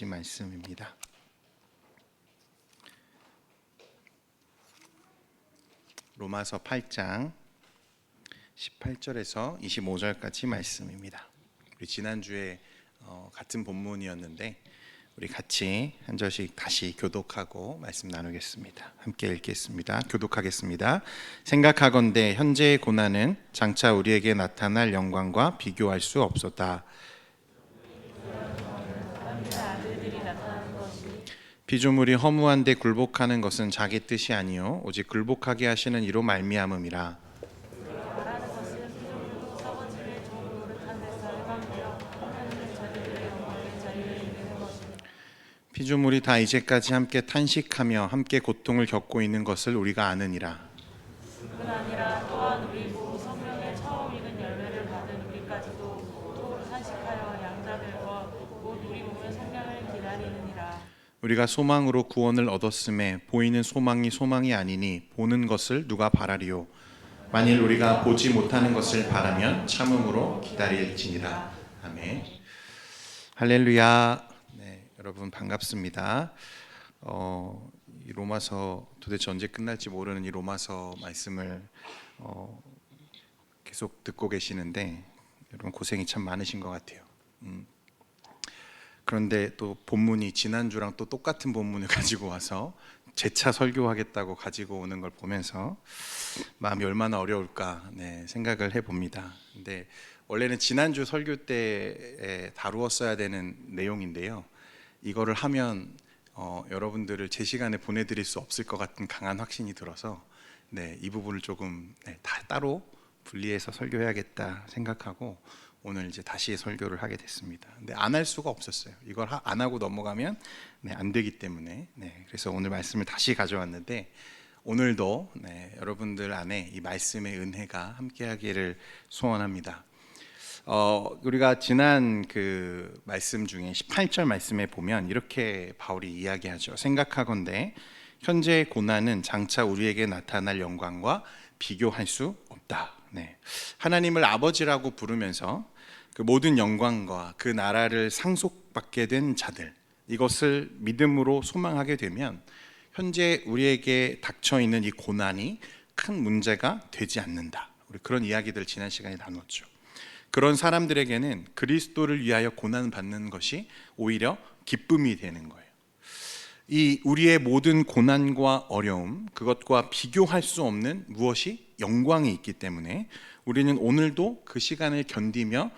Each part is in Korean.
말씀입니다. 로마서 8장 18절에서 25절까지 말씀입니다. 우리 지난주에 같은 본문이었는데 우리 같이 한 절씩 다시 교독하고 말씀 나누겠습니다. 함께 읽겠습니다. 교독하겠습니다. 생각하건대 현재의 고난은 장차 우리에게 나타날 영광과 비교할 수 없었다. 피조물이 허무한데 굴복하는 것은 자기 뜻이 아니요 오직 굴복하게 하시는 이로 말미암음이라. 피조물이 다 이제까지 함께 탄식하며 함께 고통을 겪고 있는 것을 우리가 아느니라. 뿐 아니라 또한 우리 모 성령의 처음 익은 열매를 받은 우리까지도 또 탄식하여 양자들과 곧 우리 몸의 성령을 기다리느니라. 우리가 소망으로 구원을 얻었음에 보이는 소망이 소망이 아니니 보는 것을 누가 바라리요. 만일 우리가 보지 못하는 것을 바라면 참음으로 기다릴지니라. 아멘. 할렐루야. 네, 여러분 반갑습니다. 이 로마서 도대체 언제 끝날지 모르는 이 로마서 말씀을 계속 듣고 계시는데 여러분 고생이 참 많으신 것 같아요. 그런데 또 본문이 지난주랑 또 똑같은 본문을 가지고 와서 재차 설교하겠다고 가지고 오는 걸 보면서 마음이 얼마나 어려울까 생각을 해봅니다. 근데 원래는 지난주 설교 때 다루었어야 되는 내용인데요. 이거를 하면 여러분들을 제 시간에 보내드릴 수 없을 것 같은 강한 확신이 들어서 이 부분을 조금 다 따로 분리해서 설교해야겠다 생각하고 오늘 이제 다시 설교를 하게 됐습니다. 근데 안 할 수가 없었어요. 이걸 안 하고 넘어가면 안 되기 때문에 그래서 오늘 말씀을 다시 가져왔는데 오늘도 여러분들 안에 이 말씀의 은혜가 함께하기를 소원합니다. 우리가 지난 그 말씀 중에 18절 말씀에 보면 이렇게 바울이 이야기하죠. 생각하건대 현재의 고난은 장차 우리에게 나타날 영광과 비교할 수 없다. 하나님을 아버지라고 부르면서 그 모든 영광과 그 나라를 상속받게 된 자들, 이것을 믿음으로 소망하게 되면 현재 우리에게 닥쳐 있는 이 고난이 큰 문제가 되지 않는다. 우리 그런 이야기들 지난 시간에 나눴죠. 그런 사람들에게는 그리스도를 위하여 고난 받는 것이 오히려 기쁨이 되는 거예요. 이 우리의 모든 고난과 어려움, 그것과 비교할 수 없는 무엇이 영광이 있기 때문에 우리는 오늘도 그 시간을 견디며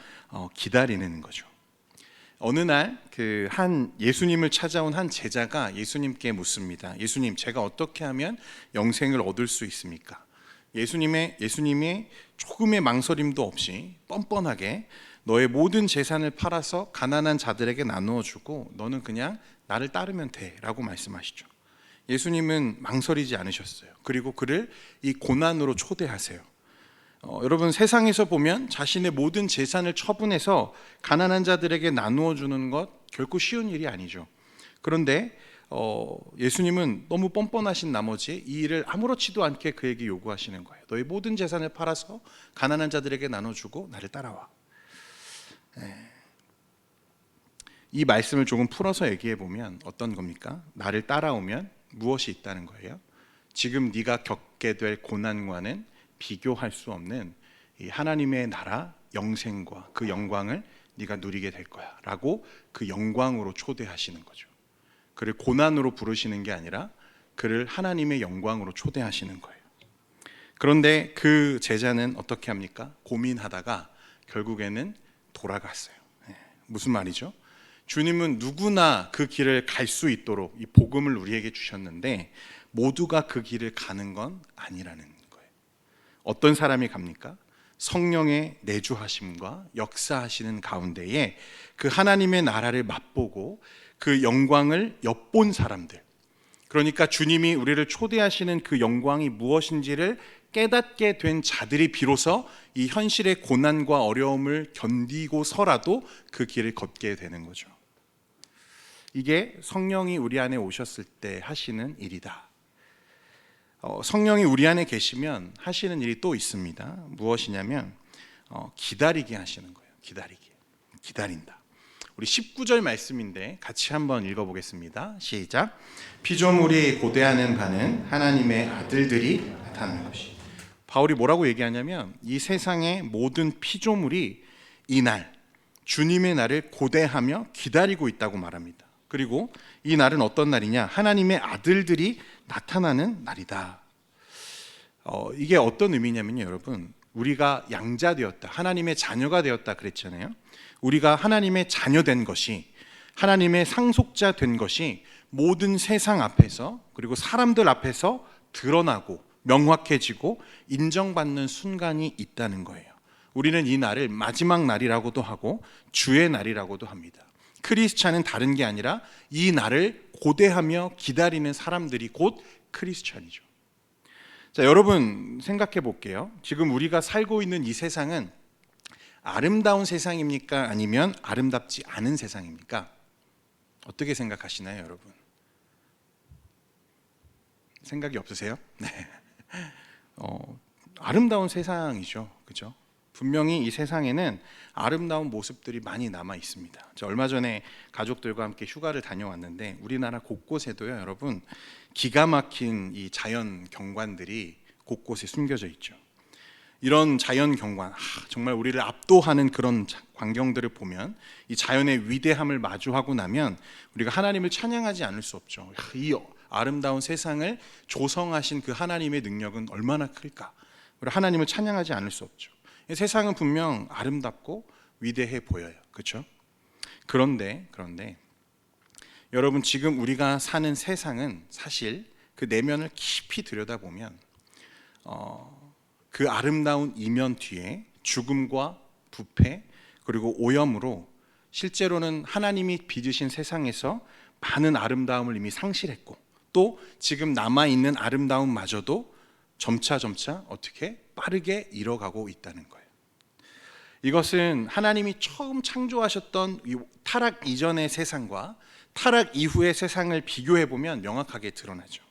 기다리는 거죠. 어느 날 그 한 예수님을 찾아온 한 제자가 예수님께 묻습니다. 예수님, 제가 어떻게 하면 영생을 얻을 수 있습니까? 예수님이 조금의 망설임도 없이 뻔뻔하게 너의 모든 재산을 팔아서 가난한 자들에게 나누어 주고 너는 그냥 나를 따르면 돼 라고 말씀하시죠. 예수님은 망설이지 않으셨어요. 그리고 그를 이 고난으로 초대하세요. 여러분, 세상에서 보면 자신의 모든 재산을 처분해서 가난한 자들에게 나누어 주는 것 결코 쉬운 일이 아니죠. 그런데 예수님은 너무 뻔뻔하신 나머지 이 일을 아무렇지도 않게 그에게 요구하시는 거예요. 너의 모든 재산을 팔아서 가난한 자들에게 나눠주고 나를 따라와. 이 말씀을 조금 풀어서 얘기해 보면 어떤 겁니까? 나를 따라오면 무엇이 있다는 거예요? 지금 네가 겪게 될 고난과는 비교할 수 없는 이 하나님의 나라 영생과 그 영광을 네가 누리게 될 거야 라고 그 영광으로 초대하시는 거죠. 그를 고난으로 부르시는 게 아니라 그를 하나님의 영광으로 초대하시는 거예요. 그런데 그 제자는 어떻게 합니까? 고민하다가 결국에는 돌아갔어요. 무슨 말이죠? 주님은 누구나 그 길을 갈 수 있도록 이 복음을 우리에게 주셨는데 모두가 그 길을 가는 건 아니라는 거예요. 어떤 사람이 갑니까? 성령의 내주하심과 역사하시는 가운데에 그 하나님의 나라를 맛보고 그 영광을 엿본 사람들, 그러니까 주님이 우리를 초대하시는 그 영광이 무엇인지를 깨닫게 된 자들이 비로소 이 현실의 고난과 어려움을 견디고서라도 그 길을 걷게 되는 거죠. 이게 성령이 우리 안에 오셨을 때 하시는 일이다. 성령이 우리 안에 계시면 하시는 일이 또 있습니다. 무엇이냐면 기다리게 하시는 거예요. 기다린다. 우리 19절 말씀인데 같이 한번 읽어보겠습니다. 시작. 피조물이 고대하는 바는 하나님의 아들들이 나타나는 것이. 바울이 뭐라고 얘기하냐면 이 세상의 모든 피조물이 이 날, 주님의 날을 고대하며 기다리고 있다고 말합니다. 그리고 이 날은 어떤 날이냐? 하나님의 아들들이 나타나는 날이다. 이게 어떤 의미냐면요, 여러분, 우리가 양자되었다, 하나님의 자녀가 되었다 그랬잖아요. 우리가 하나님의 자녀된 것이, 하나님의 상속자 된 것이 모든 세상 앞에서, 그리고 사람들 앞에서 드러나고 명확해지고 인정받는 순간이 있다는 거예요. 우리는 이 날을 마지막 날이라고도 하고 주의 날이라고도 합니다. 크리스찬은 다른 게 아니라 이 날을 고대하며 기다리는 사람들이 곧 크리스찬이죠. 자, 여러분 생각해 볼게요. 지금 우리가 살고 있는 이 세상은 아름다운 세상입니까? 아니면 아름답지 않은 세상입니까? 어떻게 생각하시나요, 여러분? 생각이 없으세요? 네. 아름다운 세상이죠, 그죠? 분명히 이 세상에는 아름다운 모습들이 많이 남아 있습니다. 저 얼마 전에 가족들과 함께 휴가를 다녀왔는데 우리나라 곳곳에도요, 여러분, 기가 막힌 이 자연 경관들이 곳곳에 숨겨져 있죠. 이런 자연 경관, 정말 우리를 압도하는 그런 광경들을 보면, 이 자연의 위대함을 마주하고 나면 우리가 하나님을 찬양하지 않을 수 없죠. 이 아름다운 세상을 조성하신 그 하나님의 능력은 얼마나 클까? 우리 하나님을 찬양하지 않을 수 없죠. 세상은 분명 아름답고 위대해 보여요, 그렇죠? 그런데 여러분, 지금 우리가 사는 세상은 사실 그 내면을 깊이 들여다보면 그 아름다운 이면 뒤에 죽음과 부패 그리고 오염으로 실제로는 하나님이 빚으신 세상에서 많은 아름다움을 이미 상실했고, 또 지금 남아있는 아름다움마저도 점차 어떻게 빠르게 잃어가고 있다는 거예요. 이것은 하나님이 처음 창조하셨던 이 타락 이전의 세상과 타락 이후의 세상을 비교해 보면 명확하게 드러나죠.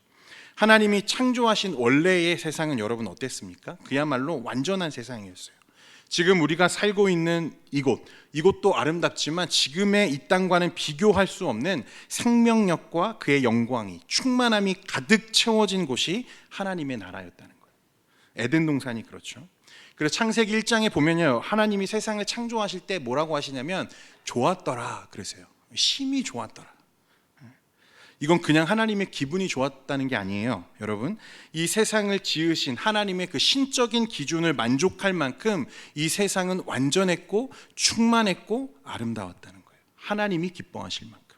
하나님이 창조하신 원래의 세상은 여러분 어땠습니까? 그야말로 완전한 세상이었어요. 지금 우리가 살고 있는 이곳도 아름답지만 지금의 이 땅과는 비교할 수 없는 생명력과 그의 영광이, 충만함이 가득 채워진 곳이 하나님의 나라였다는 거예요. 에덴 동산이 그렇죠. 그래서 창세기 1장에 보면요, 하나님이 세상을 창조하실 때 뭐라고 하시냐면 좋았더라 그러세요. 심히 좋았더라. 이건 그냥 하나님의 기분이 좋았다는 게 아니에요, 여러분. 이 세상을 지으신 하나님의 그 신적인 기준을 만족할 만큼 이 세상은 완전했고 충만했고 아름다웠다는 거예요. 하나님이 기뻐하실 만큼.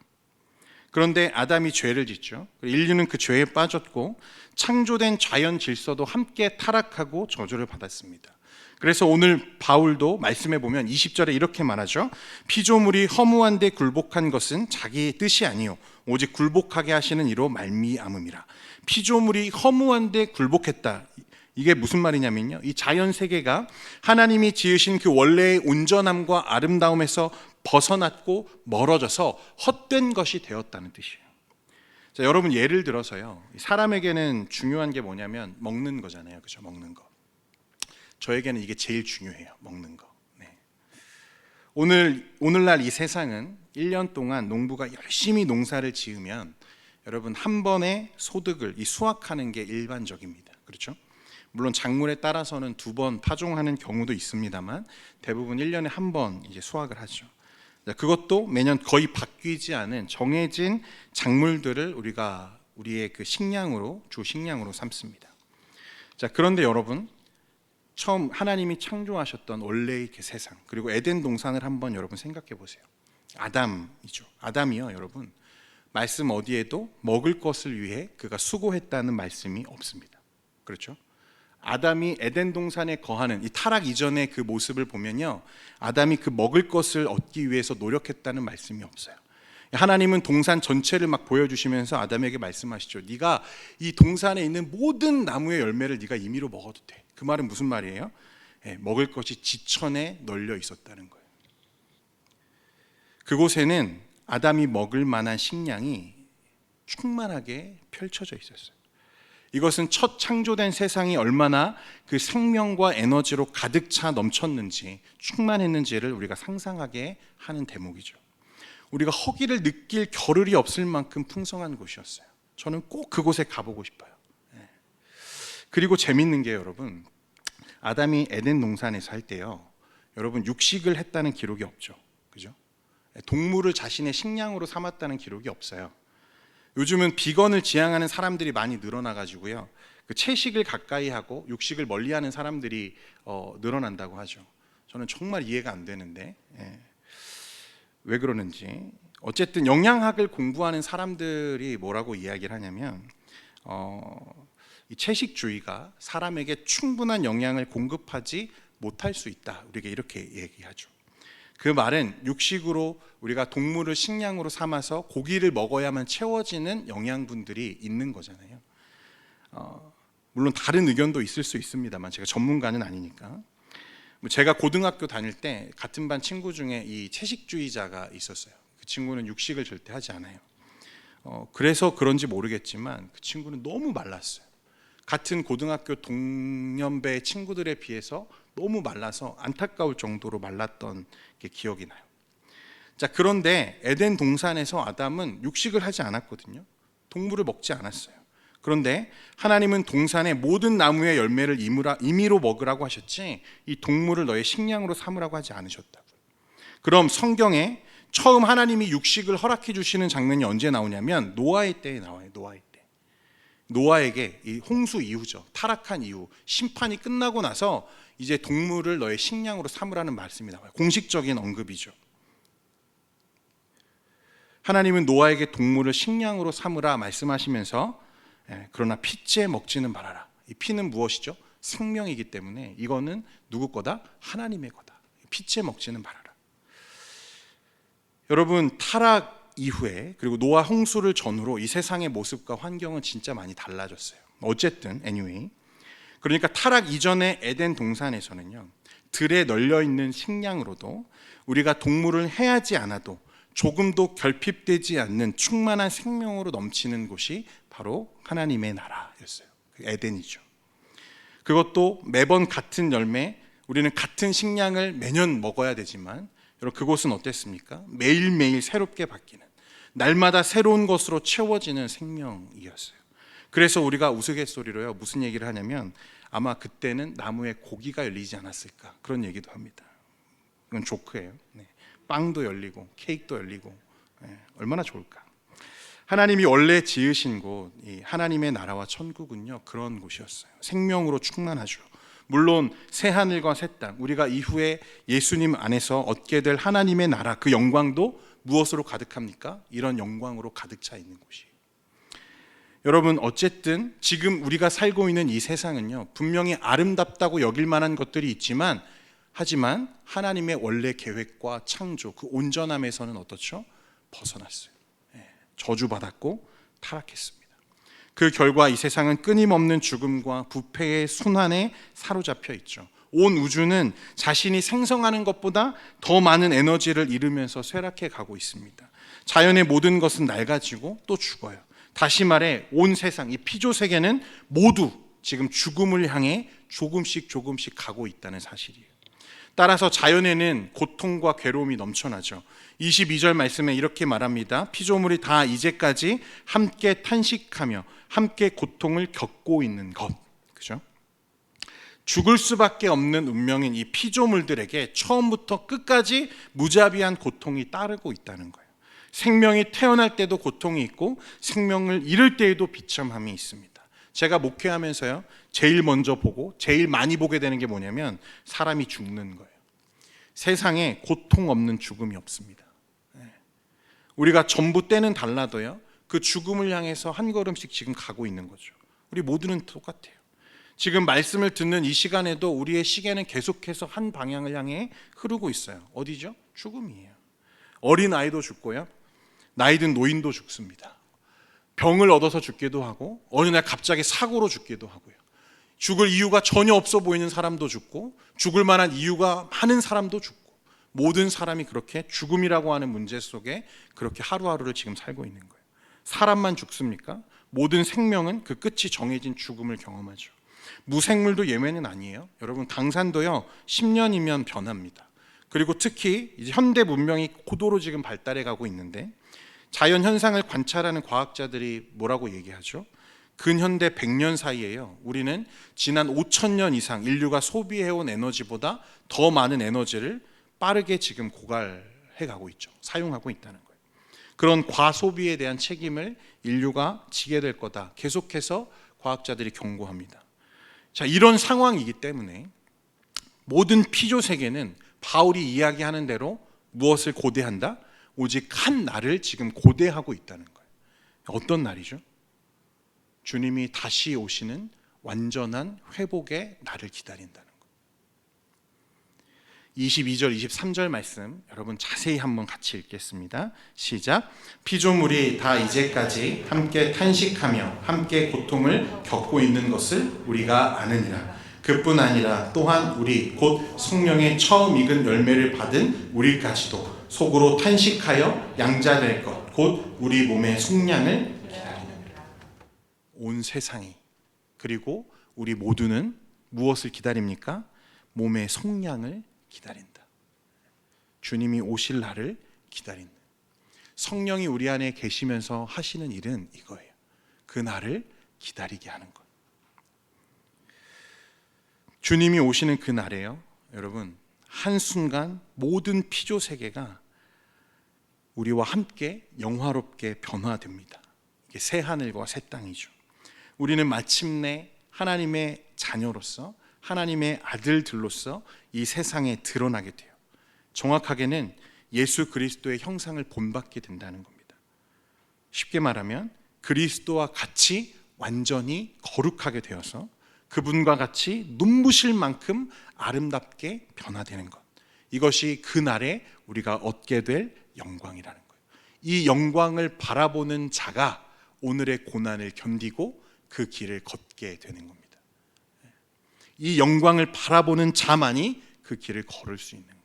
그런데 아담이 죄를 짓죠. 인류는 그 죄에 빠졌고 창조된 자연 질서도 함께 타락하고 저주를 받았습니다. 그래서 오늘 바울도 말씀해 보면 20절에 이렇게 말하죠. 피조물이 허무한데 굴복한 것은 자기의 뜻이 아니요 오직 굴복하게 하시는 이로 말미암음이라. 피조물이 허무한데 굴복했다. 이게 무슨 말이냐면요, 이 자연 세계가 하나님이 지으신 그 원래의 온전함과 아름다움에서 벗어났고 멀어져서 헛된 것이 되었다는 뜻이에요. 자, 여러분, 예를 들어서요, 사람에게는 중요한 게 뭐냐면 먹는 거잖아요, 그죠? 먹는 거. 저에게는 이게 제일 중요해요, 먹는 거. 네. 오늘날 이 세상은 1년 동안 농부가 열심히 농사를 지으면 여러분 한 번의 소득을 수확하는 게 일반적입니다, 그렇죠? 물론 작물에 따라서는 2번 파종하는 경우도 있습니다만 대부분 1년에 한 번 수확을 하죠. 그것도 매년 거의 바뀌지 않은 정해진 작물들을 우리의 그 식량으로, 주 식량으로 삼습니다. 자, 그런데 여러분, 처음 하나님이 창조하셨던 원래의 그 세상, 그리고 에덴 동산을 한번 여러분 생각해 보세요. 아담이죠. 아담이요, 여러분, 말씀 어디에도 먹을 것을 위해 그가 수고했다는 말씀이 없습니다, 그렇죠? 아담이 에덴 동산에 거하는 이 타락 이전의 그 모습을 보면요, 아담이 그 먹을 것을 얻기 위해서 노력했다는 말씀이 없어요. 하나님은 동산 전체를 막 보여주시면서 아담에게 말씀하시죠. 네가 이 동산에 있는 모든 나무의 열매를 네가 임의로 먹어도 돼. 그 말은 무슨 말이에요? 먹을 것이 지천에 널려 있었다는 거예요. 그곳에는 아담이 먹을 만한 식량이 충만하게 펼쳐져 있었어요. 이것은 첫 창조된 세상이 얼마나 그 생명과 에너지로 가득 차 넘쳤는지, 충만했는지를 우리가 상상하게 하는 대목이죠. 우리가 허기를 느낄 겨를이 없을 만큼 풍성한 곳이었어요. 저는 꼭 그곳에 가보고 싶어요. 그리고 재밌는 게 여러분, 아담이 에덴 동산에 살 때요, 여러분 육식을 했다는 기록이 없죠. 그죠? 동물을 자신의 식량으로 삼았다는 기록이 없어요. 요즘은 비건을 지향하는 사람들이 많이 늘어나 가지고요, 그 채식을 가까이 하고 육식을 멀리하는 사람들이 늘어난다고 하죠. 저는 정말 이해가 안 되는데 왜 그러는지. 어쨌든 영양학을 공부하는 사람들이 뭐라고 이야기를 하냐면 이 채식주의가 사람에게 충분한 영양을 공급하지 못할 수 있다, 우리가 이렇게 얘기하죠. 그 말은 육식으로 우리가 동물을 식량으로 삼아서 고기를 먹어야만 채워지는 영양분들이 있는 거잖아요. 물론 다른 의견도 있을 수 있습니다만 제가 전문가는 아니니까. 제가 고등학교 다닐 때 같은 반 친구 중에 이 채식주의자가 있었어요. 그 친구는 육식을 절대 하지 않아요. 그래서 그런지 모르겠지만 그 친구는 너무 말랐어요. 같은 고등학교 동년배 친구들에 비해서 너무 말라서 안타까울 정도로 말랐던 게 기억이 나요. 자, 그런데 에덴 동산에서 아담은 육식을 하지 않았거든요. 동물을 먹지 않았어요. 그런데 하나님은 동산의 모든 나무의 열매를 임의로 먹으라고 하셨지 이 동물을 너의 식량으로 삼으라고 하지 않으셨다고요. 그럼 성경에 처음 하나님이 육식을 허락해 주시는 장면이 언제 나오냐면 노아의 때에 나와요. 노아의 때. 노아에게 이 홍수 이후죠. 타락한 이후 심판이 끝나고 나서 이제 동물을 너의 식량으로 삼으라는 말씀이 나와요. 공식적인 언급이죠. 하나님은 노아에게 동물을 식량으로 삼으라 말씀하시면서 그러나 피째 먹지는 말아라. 이 피는 무엇이죠? 생명이기 때문에 이거는 누구 거다? 하나님의 거다. 피째 먹지는 말아라. 여러분, 타락 이후에 그리고 노아 홍수를 전후로 이 세상의 모습과 환경은 진짜 많이 달라졌어요. 어쨌든 anyway, 그러니까 타락 이전의 에덴 동산에서는요, 들에 널려 있는 식량으로도 우리가 동물을 해하지 않아도 조금도 결핍되지 않는 충만한 생명으로 넘치는 곳이 바로 하나님의 나라였어요. 에덴이죠. 그것도 매번 같은 열매, 우리는 같은 식량을 매년 먹어야 되지만 여러분, 그곳은 어땠습니까? 매일매일 새롭게 바뀌는, 날마다 새로운 것으로 채워지는 생명이었어요. 그래서 우리가 우스갯소리로요, 무슨 얘기를 하냐면 아마 그때는 나무에 고기가 열리지 않았을까, 그런 얘기도 합니다. 이건 조크예요. 빵도 열리고 케이크도 열리고, 얼마나 좋을까. 하나님이 원래 지으신 곳, 이 하나님의 나라와 천국은요, 그런 곳이었어요. 생명으로 충만하죠. 물론 새 하늘과 새 땅, 우리가 이후에 예수님 안에서 얻게 될 하나님의 나라, 그 영광도 무엇으로 가득합니까? 이런 영광으로 가득 차 있는 곳이. 여러분, 어쨌든 지금 우리가 살고 있는 이 세상은요, 분명히 아름답다고 여길 만한 것들이 있지만, 하지만 하나님의 원래 계획과 창조, 그 온전함에서는 어떻죠? 벗어났어요. 저주받았고 타락했습니다. 그 결과 이 세상은 끊임없는 죽음과 부패의 순환에 사로잡혀 있죠. 온 우주는 자신이 생성하는 것보다 더 많은 에너지를 잃으면서 쇠락해 가고 있습니다. 자연의 모든 것은 낡아지고 또 죽어요. 다시 말해 온 세상, 이 피조 세계는 모두 지금 죽음을 향해 조금씩 가고 있다는 사실이에요. 따라서 자연에는 고통과 괴로움이 넘쳐나죠. 22절 말씀에 이렇게 말합니다. 피조물이 다 이제까지 함께 탄식하며 함께 고통을 겪고 있는 것. 그죠? 죽을 수밖에 없는 운명인 이 피조물들에게 처음부터 끝까지 무자비한 고통이 따르고 있다는 거예요. 생명이 태어날 때도 고통이 있고 생명을 잃을 때에도 비참함이 있습니다. 제가 목회하면서요, 제일 먼저 보고 제일 많이 보게 되는 게 뭐냐면 사람이 죽는 거예요. 세상에 고통 없는 죽음이 없습니다. 우리가 전부 때는 달라도요, 그 죽음을 향해서 한 걸음씩 지금 가고 있는 거죠. 우리 모두는 똑같아요. 지금 말씀을 듣는 이 시간에도 우리의 시계는 계속해서 한 방향을 향해 흐르고 있어요. 어디죠? 죽음이에요. 어린 아이도 죽고요, 나이든 노인도 죽습니다. 병을 얻어서 죽기도 하고 어느 날 갑자기 사고로 죽기도 하고요. 죽을 이유가 전혀 없어 보이는 사람도 죽고 죽을 만한 이유가 많은 사람도 죽고, 모든 사람이 그렇게 죽음이라고 하는 문제 속에 그렇게 하루하루를 지금 살고 있는 거예요. 사람만 죽습니까? 모든 생명은 그 끝이 정해진 죽음을 경험하죠. 무생물도 예외는 아니에요. 여러분, 당산도요 10년이면 변합니다. 그리고 특히 이제 현대 문명이 고도로 지금 발달해 가고 있는데 자연 현상을 관찰하는 과학자들이 뭐라고 얘기하죠? 근현대 100년 사이에요. 우리는 지난 5,000년 이상 인류가 소비해온 에너지보다 더 많은 에너지를 빠르게 지금 고갈해 가고 있죠. 사용하고 있다는 거예요. 그런 과소비에 대한 책임을 인류가 지게 될 거다. 계속해서 과학자들이 경고합니다. 자, 이런 상황이기 때문에 모든 피조 세계는 바울이 이야기하는 대로 무엇을 고대한다? 오직 한 날을 지금 고대하고 있다는 거예요. 어떤 날이죠? 주님이 다시 오시는 완전한 회복의 날을 기다린다는 거예요. 22절, 23절 말씀 여러분 자세히 한번 같이 읽겠습니다. 시작. 피조물이 다 이제까지 함께 탄식하며 함께 고통을 겪고 있는 것을 우리가 아느니라. 그뿐 아니라 또한 우리 곧 성령의 처음 익은 열매를 받은 우리까지도 속으로 탄식하여 양자될 것 곧 우리 몸의 속량을 기다리느니라. 온 세상이 그리고 우리 모두는 무엇을 기다립니까? 몸의 속량을 기다린다. 주님이 오실 날을 기다린다. 성령이 우리 안에 계시면서 하시는 일은 이거예요. 그 날을 기다리게 하는 것. 주님이 오시는 그 날에요, 여러분, 한순간 모든 피조 세계가 우리와 함께 영화롭게 변화됩니다. 이게 새 하늘과 새 땅이죠. 우리는 마침내 하나님의 자녀로서 하나님의 아들들로서 이 세상에 드러나게 돼요. 정확하게는 예수 그리스도의 형상을 본받게 된다는 겁니다. 쉽게 말하면 그리스도와 같이 완전히 거룩하게 되어서 그분과 같이 눈부실 만큼 아름답게 변화되는 것. 이것이 그날에 우리가 얻게 될 영광이라는 거예요. 이 영광을 바라보는 자가 오늘의 고난을 견디고 그 길을 걷게 되는 겁니다. 이 영광을 바라보는 자만이 그 길을 걸을 수 있는 거예요.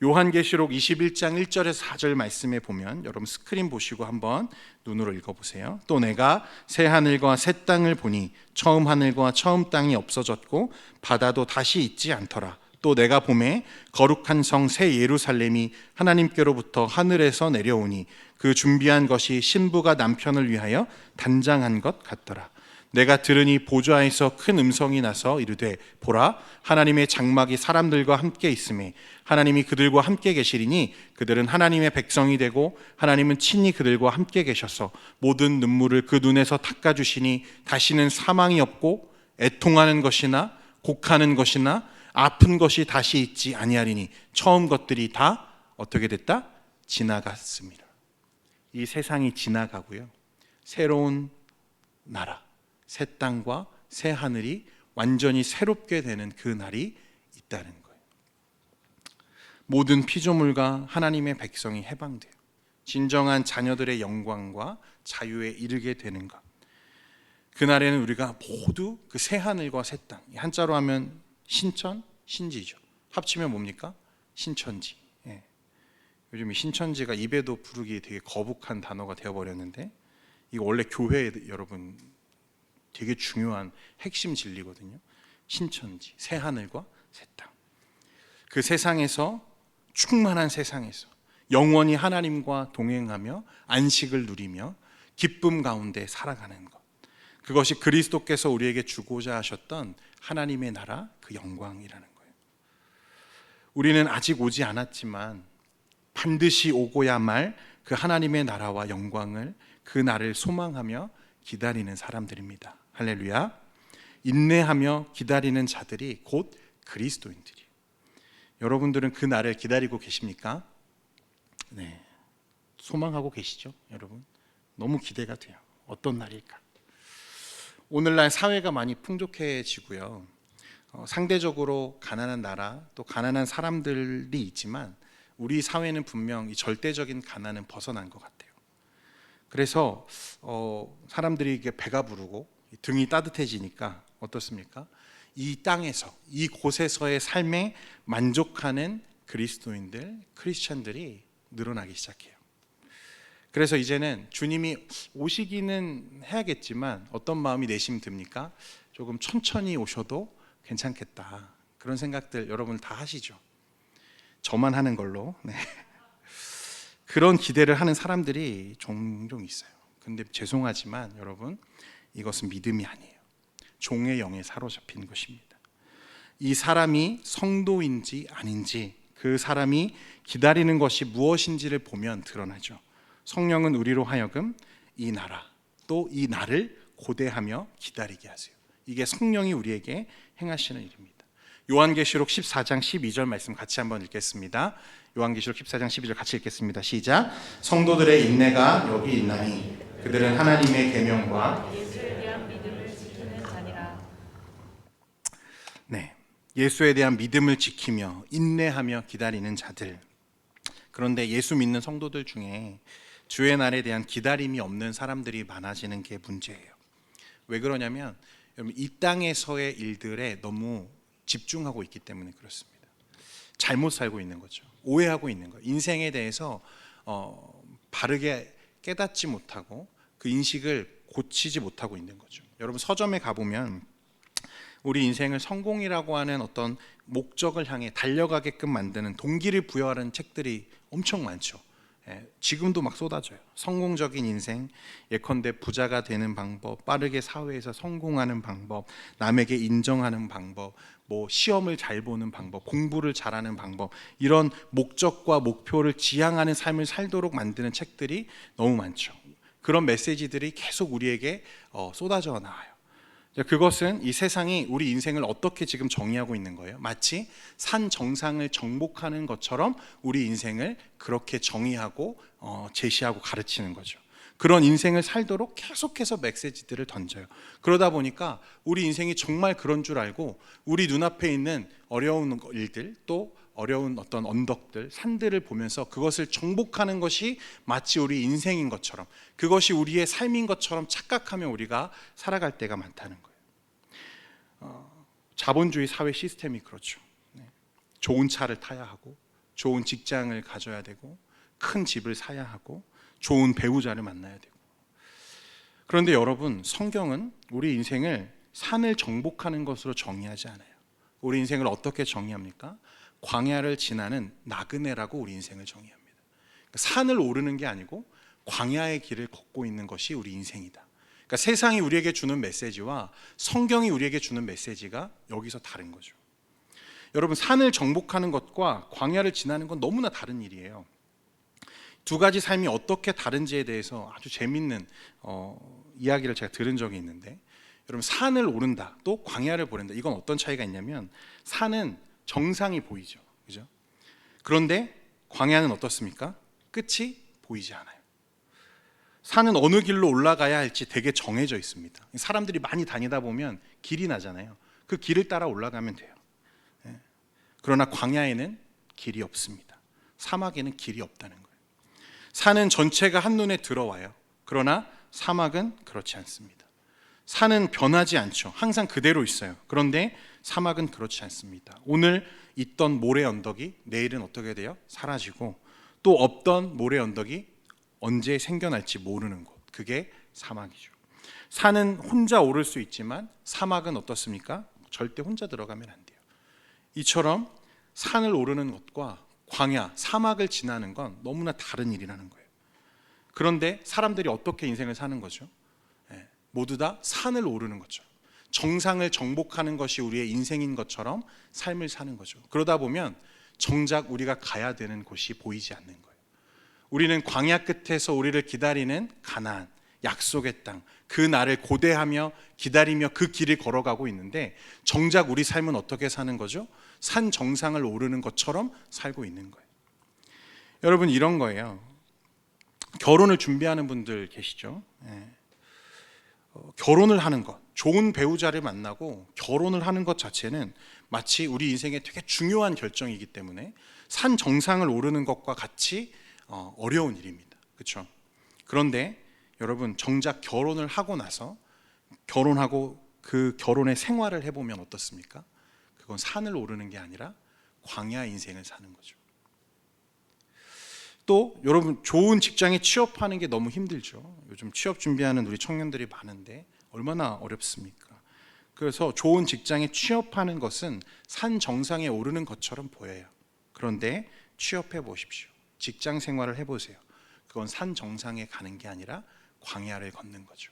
요한계시록 21장 1절에서 4절 말씀에 보면 여러분 스크린 보시고 한번 눈으로 읽어보세요. 또 내가 새 하늘과 새 땅을 보니 처음 하늘과 처음 땅이 없어졌고 바다도 다시 있지 않더라. 또 내가 보매 거룩한 성 새 예루살렘이 하나님께로부터 하늘에서 내려오니 그 준비한 것이 신부가 남편을 위하여 단장한 것 같더라. 내가 들으니 보좌에서 큰 음성이 나서 이르되 보라 하나님의 장막이 사람들과 함께 있으매 하나님이 그들과 함께 계시리니 그들은 하나님의 백성이 되고 하나님은 친히 그들과 함께 계셔서 모든 눈물을 그 눈에서 닦아주시니 다시는 사망이 없고 애통하는 것이나 곡하는 것이나 아픈 것이 다시 있지 아니하리니 처음 것들이 다 어떻게 됐다? 지나갔습니다. 이 세상이 지나가고요, 새로운 나라, 새 땅과 새 하늘이 완전히 새롭게 되는 그 날이 있다는 거예요. 모든 피조물과 하나님의 백성이 해방돼요. 진정한 자녀들의 영광과 자유에 이르게 되는 것. 그날에는 우리가 모두 그 새 하늘과 새 땅, 한자로 하면 신천, 신지죠. 합치면 뭡니까? 신천지. 예. 요즘 이 신천지가 입에도 부르기 되게 거북한 단어가 되어버렸는데 이거 원래 교회에 여러분 되게 중요한 핵심 진리거든요. 신천지, 새 하늘과 새 땅. 그 세상에서, 충만한 세상에서 영원히 하나님과 동행하며 안식을 누리며 기쁨 가운데 살아가는 것. 그것이 그리스도께서 우리에게 주고자 하셨던 하나님의 나라, 그 영광이라는 거예요. 우리는 아직 오지 않았지만 반드시 오고야 말 그 하나님의 나라와 영광을, 그 날을 소망하며 기다리는 사람들입니다. 할렐루야. 인내하며 기다리는 자들이 곧 그리스도인들이에요. 여러분들은 그 날을 기다리고 계십니까? 네, 소망하고 계시죠? 여러분 너무 기대가 돼요. 어떤 날일까? 오늘날 사회가 많이 풍족해지고요, 상대적으로 가난한 나라, 또 가난한 사람들이 있지만 우리 사회는 분명 이 절대적인 가난은 벗어난 것 같아요. 그래서 사람들이 이게 배가 부르고 등이 따뜻해지니까 어떻습니까? 이 땅에서, 이 곳에서의 삶에 만족하는 그리스도인들, 크리스찬들이 늘어나기 시작해요. 그래서 이제는 주님이 오시기는 해야겠지만 어떤 마음이 내심 듭니까? 조금 천천히 오셔도 괜찮겠다, 그런 생각들 여러분 다 하시죠. 저만 하는 걸로. 네. 그런 기대를 하는 사람들이 종종 있어요. 근데 죄송하지만 여러분, 이것은 믿음이 아니에요. 종의 영에 사로잡힌 것입니다. 이 사람이 성도인지 아닌지, 그 사람이 기다리는 것이 무엇인지를 보면 드러나죠. 성령은 우리로 하여금 이 나라, 또 이 날을 고대하며 기다리게 하세요. 이게 성령이 우리에게 행하시는 일입니다. 요한계시록 14장 12절 말씀 같이 한번 읽겠습니다. 요한계시록 14장 12절 같이 읽겠습니다. 시작. 성도들의 인내가 여기 있나니 그들은 하나님의 계명과 예수에 대한 믿음을 지키는 자니라. 네, 예수에 대한 믿음을 지키며 인내하며 기다리는 자들. 그런데 예수 믿는 성도들 중에 주의 날에 대한 기다림이 없는 사람들이 많아지는 게 문제예요. 왜 그러냐면 여러분, 이 땅에서의 일들에 너무 집중하고 있기 때문에 그렇습니다. 잘못 살고 있는 거죠. 오해하고 있는 거예요. 인생에 대해서 바르게 깨닫지 못하고 그 인식을 고치지 못하고 있는 거죠. 여러분, 서점에 가보면 우리 인생을 성공이라고 하는 어떤 목적을 향해 달려가게끔 만드는 동기를 부여하는 책들이 엄청 많죠. 지금도 막 쏟아져요. 성공적인 인생, 예컨대 부자가 되는 방법, 빠르게 사회에서 성공하는 방법, 남에게 인정하는 방법, 뭐 시험을 잘 보는 방법, 공부를 잘하는 방법, 이런 목적과 목표를 지향하는 삶을 살도록 만드는 책들이 너무 많죠. 그런 메시지들이 계속 우리에게 쏟아져 나와요. 그것은 이 세상이 우리 인생을 어떻게 지금 정의하고 있는 거예요? 마치 산 정상을 정복하는 것처럼 우리 인생을 그렇게 정의하고 제시하고 가르치는 거죠. 그런 인생을 살도록 계속해서 메시지들을 던져요. 그러다 보니까 우리 인생이 정말 그런 줄 알고 우리 눈앞에 있는 어려운 일들, 또 어려운 어떤 언덕들, 산들을 보면서 그것을 정복하는 것이 마치 우리 인생인 것처럼, 그것이 우리의 삶인 것처럼 착각하며 우리가 살아갈 때가 많다는 거예요. 자본주의 사회 시스템이 그렇죠. 좋은 차를 타야 하고, 좋은 직장을 가져야 되고, 큰 집을 사야 하고, 좋은 배우자를 만나야 되고. 그런데 여러분, 성경은 우리 인생을 산을 정복하는 것으로 정의하지 않아요. 우리 인생을 어떻게 정의합니까? 광야를 지나는 나그네라고 우리 인생을 정의합니다. 산을 오르는 게 아니고 광야의 길을 걷고 있는 것이 우리 인생이다. 그러니까 세상이 우리에게 주는 메시지와 성경이 우리에게 주는 메시지가 여기서 다른 거죠. 여러분, 산을 정복하는 것과 광야를 지나는 건 너무나 다른 일이에요. 두 가지 삶이 어떻게 다른지에 대해서 아주 재밌는 이야기를 제가 들은 적이 있는데, 여러분, 산을 오른다, 또 광야를 보낸다, 이건 어떤 차이가 있냐면, 산은 정상이 보이죠, 그죠? 그런데 광야는 어떻습니까? 끝이 보이지 않아요. 산은 어느 길로 올라가야 할지 되게 정해져 있습니다. 사람들이 많이 다니다 보면 길이 나잖아요. 그 길을 따라 올라가면 돼요. 그러나 광야에는 길이 없습니다. 사막에는 길이 없다는 거예요. 산은 전체가 한눈에 들어와요. 그러나 사막은 그렇지 않습니다. 산은 변하지 않죠. 항상 그대로 있어요. 그런데 사막은 그렇지 않습니다. 오늘 있던 모래 언덕이 내일은 어떻게 돼요? 사라지고, 또 없던 모래 언덕이 언제 생겨날지 모르는 곳, 그게 사막이죠. 산은 혼자 오를 수 있지만 사막은 어떻습니까? 절대 혼자 들어가면 안 돼요. 이처럼 산을 오르는 것과 광야, 사막을 지나는 건 너무나 다른 일이라는 거예요. 그런데 사람들이 어떻게 인생을 사는 거죠? 모두 다 산을 오르는 거죠. 정상을 정복하는 것이 우리의 인생인 것처럼 삶을 사는 거죠. 그러다 보면 정작 우리가 가야 되는 곳이 보이지 않는 거예요. 우리는 광야 끝에서 우리를 기다리는 가나안, 약속의 땅, 그 날을 고대하며 기다리며 그 길을 걸어가고 있는데, 정작 우리 삶은 어떻게 사는 거죠? 산 정상을 오르는 것처럼 살고 있는 거예요. 여러분, 이런 거예요. 결혼을 준비하는 분들 계시죠? 결혼을 하는 것, 좋은 배우자를 만나고 결혼을 하는 것 자체는 마치 우리 인생에 되게 중요한 결정이기 때문에 산 정상을 오르는 것과 같이 어려운 일입니다. 그렇죠? 그런데 여러분, 정작 결혼을 하고 나서 결혼하고 그 결혼의 생활을 해보면 어떻습니까? 그건 산을 오르는 게 아니라 광야 인생을 사는 거죠. 또 여러분, 좋은 직장에 취업하는 게 너무 힘들죠. 요즘 취업 준비하는 우리 청년들이 많은데 얼마나 어렵습니까? 그래서 좋은 직장에 취업하는 것은 산 정상에 오르는 것처럼 보여요. 그런데 취업해 보십시오. 직장 생활을 해보세요. 그건 산 정상에 가는 게 아니라 광야를 걷는 거죠.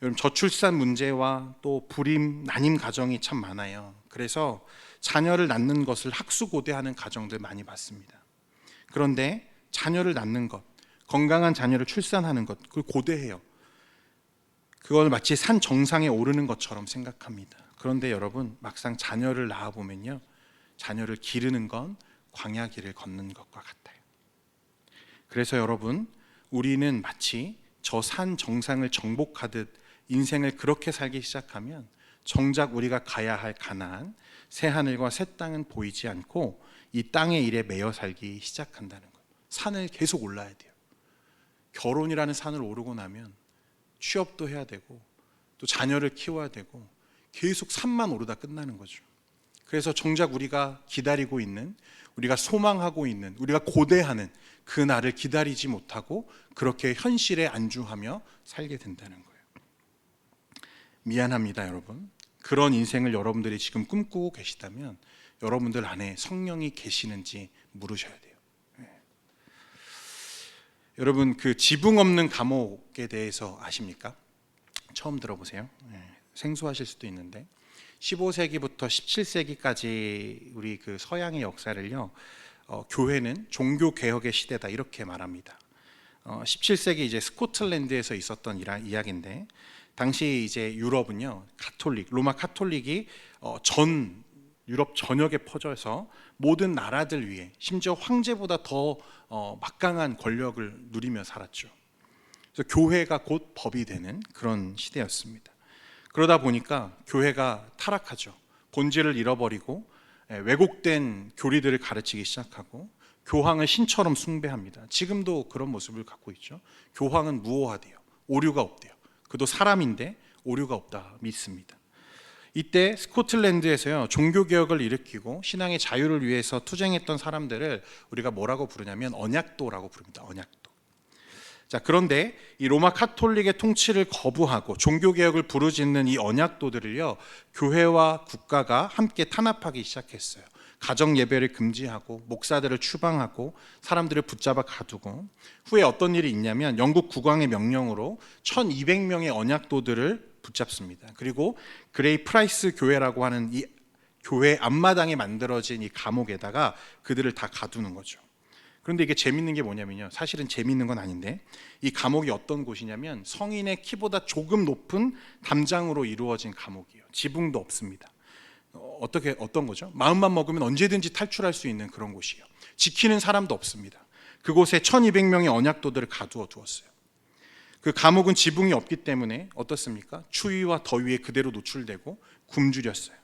여러분, 저출산 문제와 또 불임, 난임 가정이 참 많아요. 그래서 자녀를 낳는 것을 학수고대하는 가정들 많이 봤습니다. 그런데 자녀를 낳는 것, 건강한 자녀를 출산하는 것, 그걸 고대해요. 그걸 마치 산 정상에 오르는 것처럼 생각합니다. 그런데 여러분, 막상 자녀를 낳아보면요, 자녀를 기르는 건 광야길을 걷는 것과 같아요. 그래서 여러분, 우리는 마치 저 산 정상을 정복하듯 인생을 그렇게 살기 시작하면 정작 우리가 가야 할 가나안, 새 하늘과 새 땅은 보이지 않고 이 땅의 일에 매여 살기 시작한다는 거예요. 산을 계속 올라야 돼요. 결혼이라는 산을 오르고 나면 취업도 해야 되고 또 자녀를 키워야 되고 계속 산만 오르다 끝나는 거죠. 그래서 정작 우리가 기다리고 있는, 우리가 소망하고 있는, 우리가 고대하는 그 날을 기다리지 못하고 그렇게 현실에 안주하며 살게 된다는 거예요. 미안합니다, 여러분. 그런 인생을 여러분들이 지금 꿈꾸고 계시다면 여러분들 안에 성령이 계시는지 물으셔야 돼요. 여러분, 그 지붕 없는 감옥에 대해서 아십니까? 처음 들어보세요. 생소하실 수도 있는데 15세기부터 17세기까지 우리 그 서양의 역사를요, 교회는 종교 개혁의 시대다 이렇게 말합니다. 17세기 이제 스코틀랜드에서 있었던 이야기인데, 당시 이제 유럽은요, 로마 카톨릭이 전 유럽 전역에 퍼져서 모든 나라들 위에, 심지어 황제보다 더 막강한 권력을 누리며 살았죠. 그래서 교회가 곧 법이 되는 그런 시대였습니다. 그러다 보니까 교회가 타락하죠. 본질을 잃어버리고 왜곡된 교리들을 가르치기 시작하고 교황을 신처럼 숭배합니다. 지금도 그런 모습을 갖고 있죠. 교황은 무오하대요. 오류가 없대요. 그도 사람인데 오류가 없다 믿습니다. 이때 스코틀랜드에서요, 종교개혁을 일으키고 신앙의 자유를 위해서 투쟁했던 사람들을 우리가 뭐라고 부르냐면 언약도라고 부릅니다. 언약도. 자, 그런데 이 로마 카톨릭의 통치를 거부하고 종교개혁을 부르짖는 이 언약도들을요, 교회와 국가가 함께 탄압하기 시작했어요. 가정 예배를 금지하고 목사들을 추방하고 사람들을 붙잡아 가두고, 후에 어떤 일이 있냐면 영국 국왕의 명령으로 1200명의 언약도들을 붙잡습니다. 그리고 그레이 프라이스 교회라고 하는 이 교회 앞마당에 만들어진 이 감옥에다가 그들을 다 가두는 거죠. 그런데 이게 재밌는 게 뭐냐면요, 사실은 재밌는 건 아닌데, 이 감옥이 어떤 곳이냐면 성인의 키보다 조금 높은 담장으로 이루어진 감옥이에요. 지붕도 없습니다. 어떤 거죠? 마음만 먹으면 언제든지 탈출할 수 있는 그런 곳이에요. 지키는 사람도 없습니다. 그곳에 1200명의 언약도들을 가두어 두었어요. 그 감옥은 지붕이 없기 때문에 어떻습니까? 추위와 더위에 그대로 노출되고 굶주렸어요.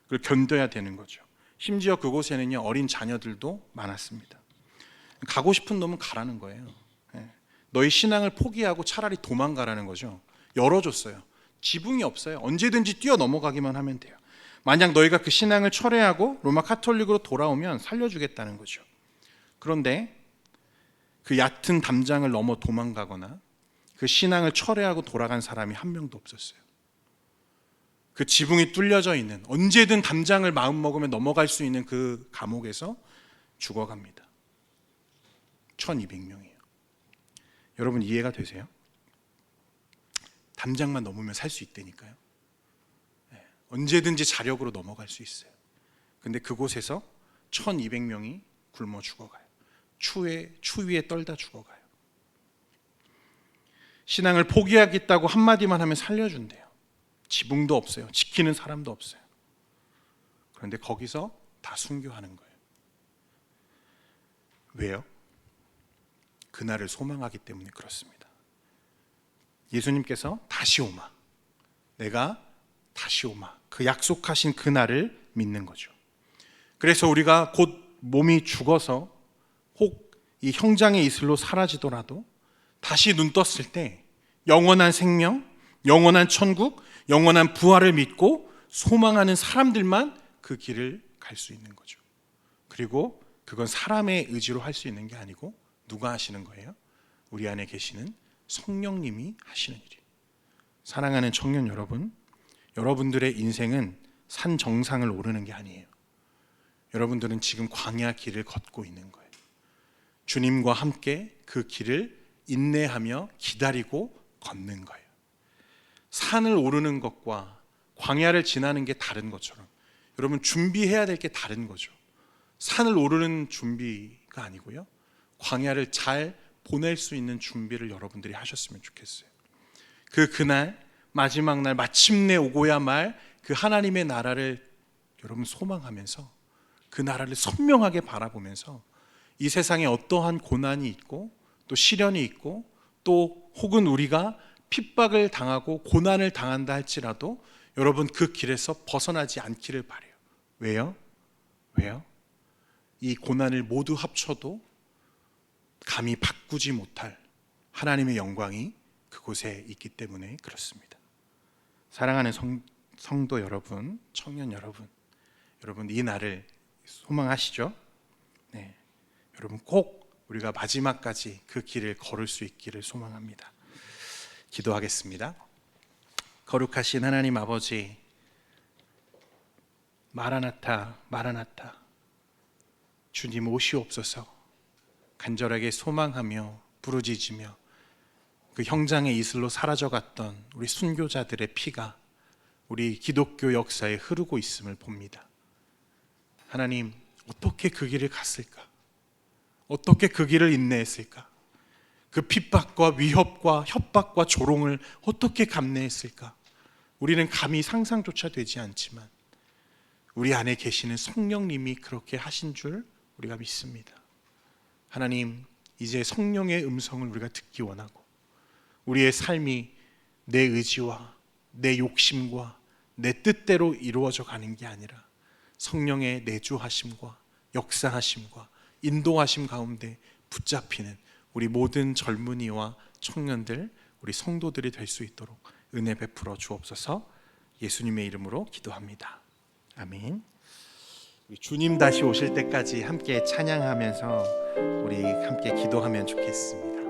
그걸 견뎌야 되는 거죠. 심지어 그곳에는요, 어린 자녀들도 많았습니다. 가고 싶은 놈은 가라는 거예요. 너희 신앙을 포기하고 차라리 도망가라는 거죠. 열어줬어요. 지붕이 없어요. 언제든지 뛰어넘어가기만 하면 돼요. 만약 너희가 그 신앙을 철회하고 로마 카톨릭으로 돌아오면 살려주겠다는 거죠. 그런데 그 얕은 담장을 넘어 도망가거나 그 신앙을 철회하고 돌아간 사람이 한 명도 없었어요. 그 지붕이 뚫려져 있는, 언제든 담장을 마음먹으면 넘어갈 수 있는 그 감옥에서 죽어갑니다. 1200명이에요. 여러분, 이해가 되세요? 담장만 넘으면 살 수 있다니까요. 언제든지 자력으로 넘어갈 수 있어요. 근데 그곳에서 1200명이 굶어 죽어가요. 추위에 떨다 죽어가요. 신앙을 포기하겠다고 한마디만 하면 살려준대요. 지붕도 없어요. 지키는 사람도 없어요. 그런데 거기서 다 순교하는 거예요. 왜요? 그날을 소망하기 때문에 그렇습니다. 예수님께서 다시 오마, 내가 다시 오마, 그 약속하신 그날을 믿는 거죠. 그래서 우리가 곧 몸이 죽어서 혹 이 형장의 이슬로 사라지더라도 다시 눈 떴을 때 영원한 생명, 영원한 천국, 영원한 부활을 믿고 소망하는 사람들만 그 길을 갈 수 있는 거죠. 그리고 그건 사람의 의지로 할 수 있는 게 아니고 누가 하시는 거예요? 우리 안에 계시는 성령님이 하시는 일이에요. 사랑하는 청년 여러분, 여러분들의 인생은 산 정상을 오르는 게 아니에요. 여러분들은 지금 광야 길을 걷고 있는 거예요. 주님과 함께 그 길을 인내하며 기다리고 걷는 거예요. 산을 오르는 것과 광야를 지나는 게 다른 것처럼 여러분 준비해야 될 게 다른 거죠. 산을 오르는 준비가 아니고요, 광야를 잘 보낼 수 있는 준비를 여러분들이 하셨으면 좋겠어요. 그날 마지막 날 마침내 오고야 말 그 하나님의 나라를 여러분 소망하면서 그 나라를 선명하게 바라보면서 이 세상에 어떠한 고난이 있고 또 시련이 있고 또 혹은 우리가 핍박을 당하고 고난을 당한다 할지라도 여러분 그 길에서 벗어나지 않기를 바라요. 왜요? 이 고난을 모두 합쳐도 감히 바꾸지 못할 하나님의 영광이 그곳에 있기 때문에 그렇습니다. 사랑하는 성도 여러분, 청년 여러분, 이 날을 소망하시죠? 네, 여러분 꼭 우리가 마지막까지 그 길을 걸을 수 있기를 소망합니다. 기도하겠습니다. 거룩하신 하나님 아버지, 마라나타, 마라나타, 주님 오시옵소서 간절하게 소망하며 부르짖으며 그 형장의 이슬로 사라져갔던 우리 순교자들의 피가 우리 기독교 역사에 흐르고 있음을 봅니다. 하나님, 어떻게 그 길을 갔을까? 어떻게 그 길을 인내했을까? 그 핍박과 위협과 협박과 조롱을 어떻게 감내했을까? 우리는 감히 상상조차 되지 않지만 우리 안에 계시는 성령님이 그렇게 하신 줄 우리가 믿습니다. 하나님, 이제 성령의 음성을 우리가 듣기 원하고 우리의 삶이 내 의지와 내 욕심과 내 뜻대로 이루어져 가는 게 아니라 성령의 내주하심과 역사하심과 인도하심 가운데 붙잡히는 우리 모든 젊은이와 청년들, 우리 성도들이 될 수 있도록 은혜 베풀어 주옵소서. 예수님의 이름으로 기도합니다. 아멘. 주님 다시 오실 때까지 함께 찬양하면서 우리 함께 기도하면 좋겠습니다.